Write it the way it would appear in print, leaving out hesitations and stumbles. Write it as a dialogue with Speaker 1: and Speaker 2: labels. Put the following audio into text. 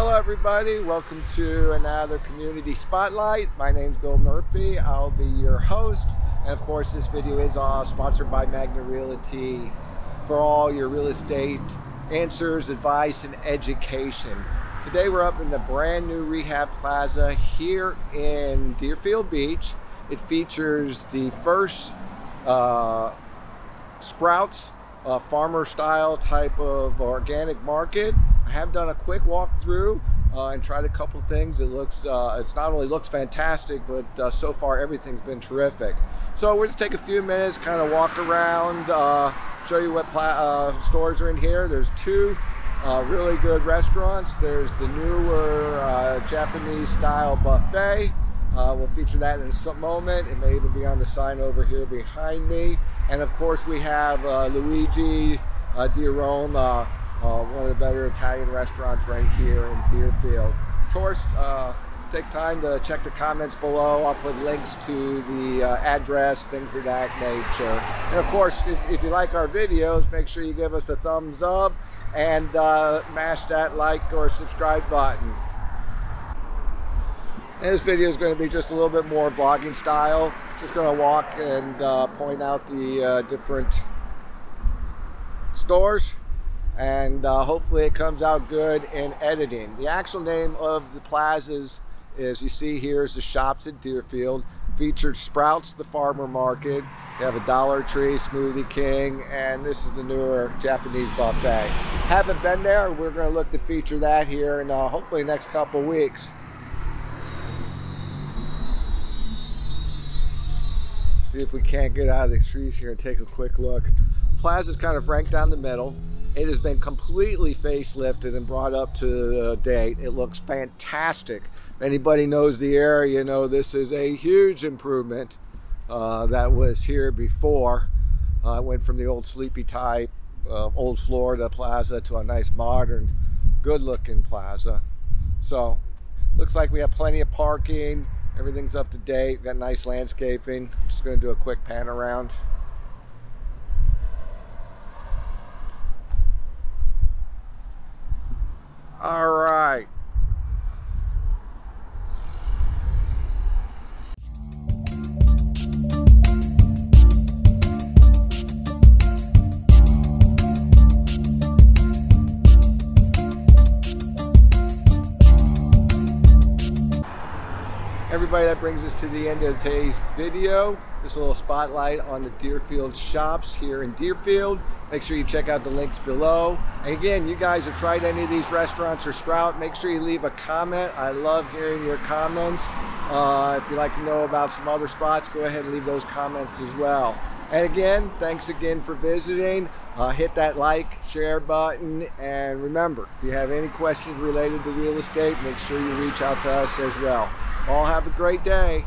Speaker 1: Hello everybody, welcome to another Community Spotlight. My name's Bill Murphy, I'll be your host. And of course this video is sponsored by Magna Realty for all your real estate answers, advice, and education. Today we're up in the brand new rehab plaza here in Deerfield Beach. It features the first Sprouts farmer style type of organic market. I have done a quick walkthrough and tried a couple things. It looks, it's not only looks fantastic, but so far everything's been terrific. So we'll just take a few minutes, kind of walk around, show you what stores are in here. There's two really good restaurants. There's the newer Japanese style buffet. We'll feature that in some moment. It may even be on the sign over here behind me. And of course we have Luigi di Rome, one of the better Italian restaurants right here in Deerfield. Of course, take time to check the comments below. I'll put links to the address, things of that nature. And of course, if you like our videos, make sure you give us a thumbs up and mash that like or subscribe button. And this video is going to be just a little bit more vlogging style. Just going to walk and point out the different stores, and hopefully it comes out good in editing. The actual name of the plazas, as you see here, is the Shops at Deerfield. Featured Sprouts, the farmer market. You have a Dollar Tree, Smoothie King, and this is the newer Japanese buffet. Haven't been there. We're going to look to feature that here in hopefully the next couple weeks. See if we can't get out of the trees here and take a quick look. Plaza's kind of ranked down the middle. It has been completely facelifted and brought up to date. It looks fantastic. If anybody knows the area, you know this is a huge improvement that was here before. It went from the old sleepy type, old Florida plaza to a nice modern, good looking plaza. So looks like we have plenty of parking. Everything's up to date. Got nice landscaping. Just going to do a quick pan around. All right. Everybody, that brings us to the end of today's video. This little spotlight on the Deerfield shops here in Deerfield. Make sure you check out the links below. And again, you guys have tried any of these restaurants or Sprout, make sure you leave a comment. I love hearing your comments. If you'd like to know about some other spots, go ahead and leave those comments as well. And again, thanks again for visiting. Hit that like, share button, and remember, if you have any questions related to real estate, make sure you reach out to us as well. All have a great day.